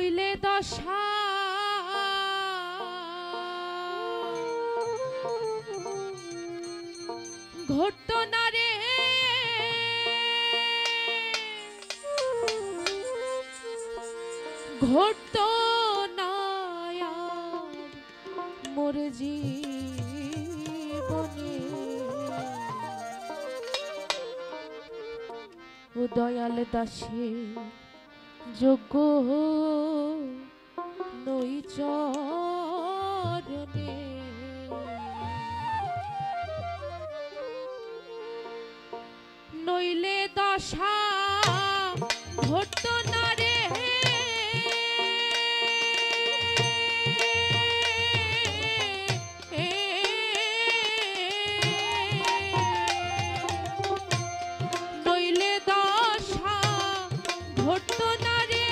নইলে দশা ঘটতো না রে, ঘটতো না মোর জীবনে। ও দয়াল দাসে যোগ্য নই চরণে, নইলে দশা ঘটতো না রে, নইলে দশা ঘটতো না রে,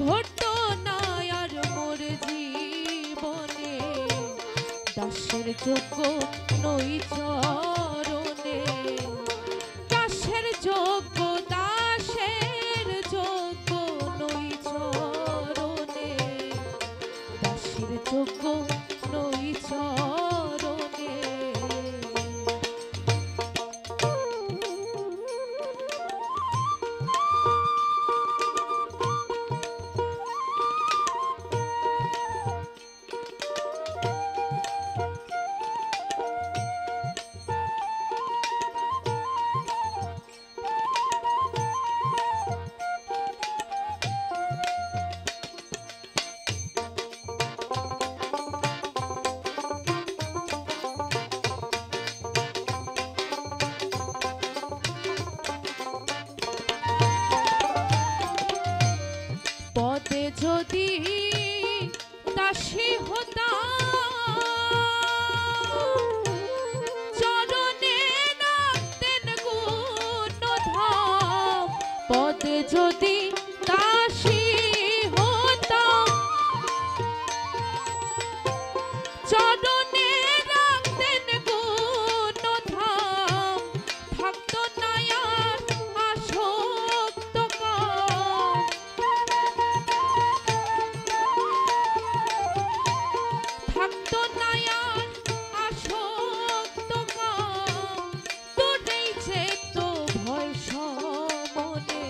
ঘটতো না আর মোর জীবনে। দাসের যোগ্য নই চরণে, দাসের যোগ্য, দাসের যোগ্য নই চরণে, দাসের যোগ্য নই চরণে। পদে যদি দাসী হতাম, চরণে রাখতেন গুণধাম। পদে যদি দাসী হতাম, চরণে রাখতেন গুণধাম। থাকতো না আর আসক্ত কাম, থাকতো না আর আসক্ত কাম। দূরেই যেত ভয় সমনে,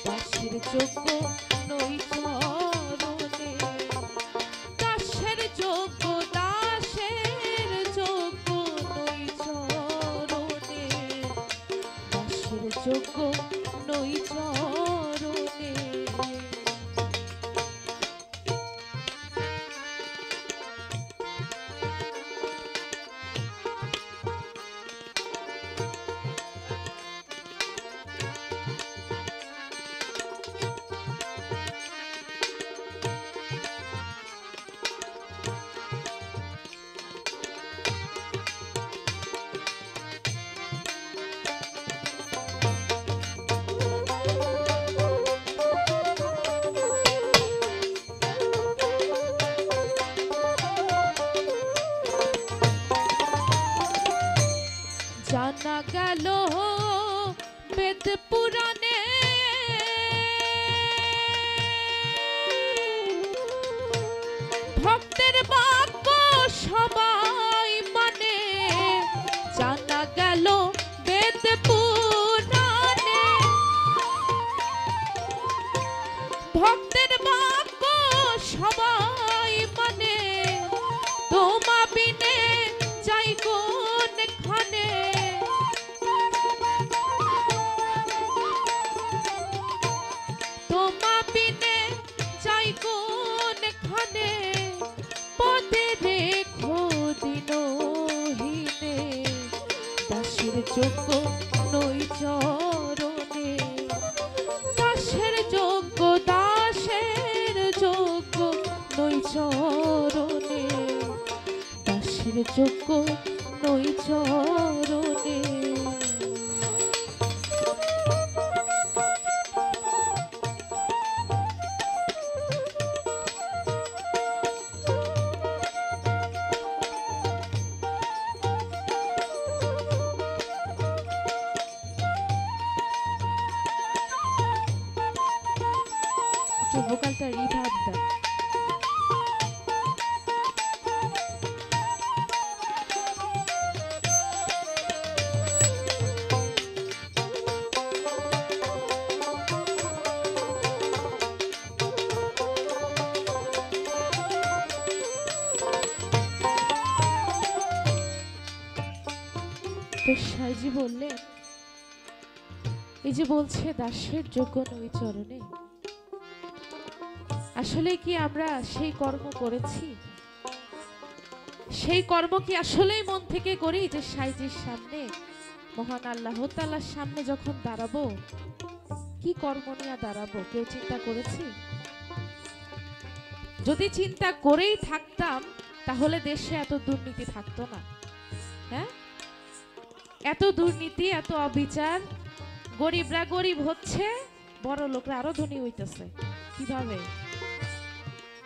দাসের যোগ্য নই চরণে, দাসের যোগ্য, দাসের যোগ্য নই চরণে, দাসের যোগ্য নই চরণে। জানা গেল বেদ পুরাণে, ভক্তের বাক্য সবাই মানে। জানা গেল বেদ পুরাণে, ভক্তের বাক্য সবাই মানে। তোমা বিনে যাই কোনখানে, তোমা বিনে যাই কোনখানে। পদে রেখো দিনহীনে, দাসের যোগ্য নই চরণে, দাসের যোগ্য, দাসের যোগ্য নই চরণে, দাসের যোগ্য নই চরণে। একটু ভোকালটা রিভার্ব দেন। তো সাইজি বললেন, এই যে বলছে দাসের যোগ্য নই চরণে, আসলে কি আমরা সেই কর্ম করেছি? সেই কর্ম কি আসলেই মন থেকে করি যে সাইজির সামনে, মহান আল্লাহ তাআলার সামনে যখন দাঁড়াবো, কি কর্ম নিয়ে দাঁড়াবো? কেউ চিন্তা করেছি? যদি চিন্তা করেই থাকতাম তাহলে দেশে এত দুর্নীতি থাকতো না। হ্যাঁ, এত দুর্নীতি, এত অবিচার, গরিবরা গরিব হচ্ছে, বড় লোকরা আরো ধনী হইতেছে। কিভাবে?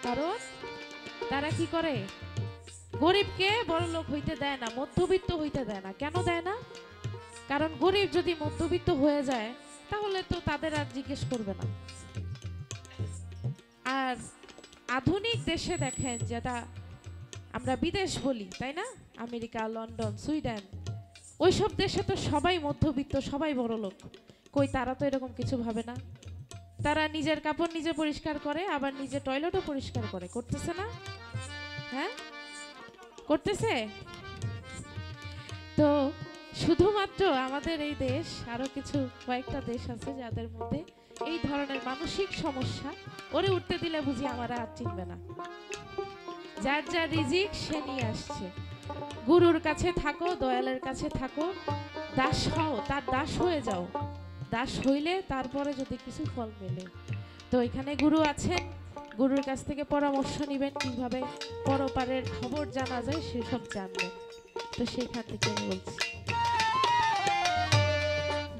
কারণ তারা কি করে? গরিবকে বড় লোক হইতে দেয় না, মধ্যবিত্ত হইতে দেয় না। কেন দেয় না? কারণ গরিব যদি মধ্যবিত্ত হয়ে যায় তাহলে তো তাদের আর জিজ্ঞেস করবে না। আর আধুনিক দেশে দেখেন, যেটা আমরা বিদেশ বলি, তাই না? আমেরিকা, লন্ডন, সুইডেন, ওইসব দেশে তো সবাই মধ্যবিত্ত, সবাই বড় লোক। কই, তারা তো এরকম কিছু ভাবে না। তারা নিজের কাপড় নিজে পরিষ্কার করে, আবার নিজে টয়লেটও পরিষ্কার করে। করতেছে না? হ্যাঁ, করতেছে। তো শুধুমাত্র আমাদের এই দেশ, আরো কিছু কয়েকটা দেশ আছে যাদের মধ্যে এই ধরনের মানসিক সমস্যা, ওরে উঠতে দিলে বুঝি আমারা আর চিনবে না। যার যা রিজিক সে নিয়ে আসছে। গুরুর কাছে থাকো, দয়ালের কাছে থাকো, দাস হও, তার দাস হয়ে যাও। দাস হইলে তারপরে যদি কিছু ফল মেলে। তো এখানে গুরু আছেন, গুরুর কাছ থেকে পরামর্শ নিবেন, কিভাবে পরপারের খবর জানা যায় সেসব জানবেন। তো সেখান থেকে আমি বলছি,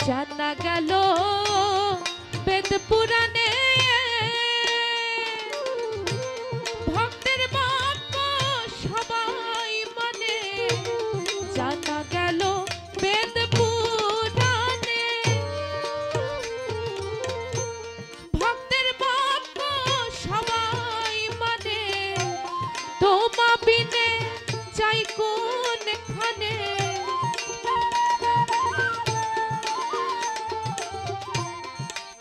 জানা গেল বেদ পুরাণে ভক্তের বাক্য সবাই মানে। জানা গেল বেদ পুরাণে ভক্তের বাক্য সবাই মানে। তোমা বিনে চাই কোনখানে,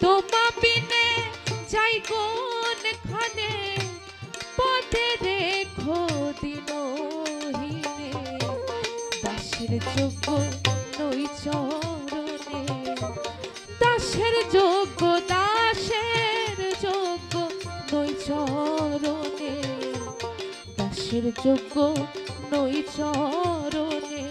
তোমা বিনে যাই কোনখানে, পথে রেখো দিনহীনে। দাসের যোগ্য নই চরণে, দাসের যোগ্য, দাসের যোগ্য নই চরণে, দাসের যোগ্য নই চরণে।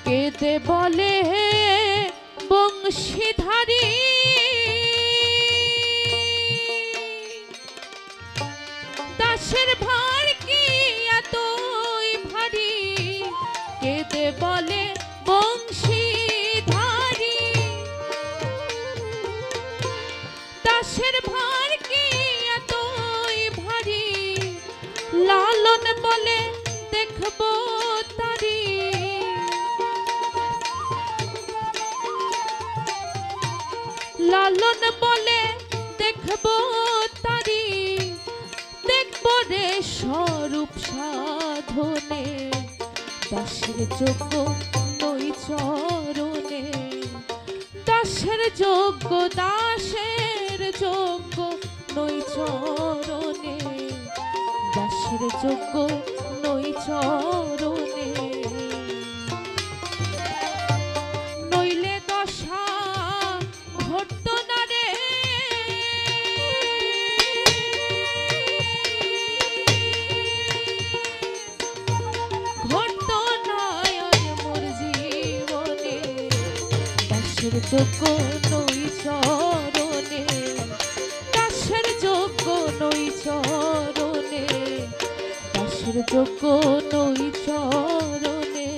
কেঁদে বলে বংশীধারী, দাসের ভার কি এতই ভারী। কেঁদে বলে বংশীধারী, দাসের ভার কি এতই ভারী। লালন বলে দেখবো তারি, লালন বলে দেখবো তারি। দেখবো রে স্বরূপ সাধনে, দাসের যোগ্য নই চরণে, দাসের যোগ্য, দাসের যোগ্য নই চরণে, দাসের যোগ্য নই চরণে। নইলে দশা ঘটতো না রে, দাসের যোগ্য নই চরণে, দাসের যোগ্য নই চরণে, দাসের যোগ্য নই চরণে,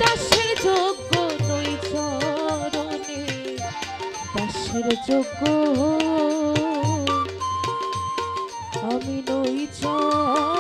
দাসের যোগ্য নই চরণে, দাসের যোগ্য আমি নই চরণে।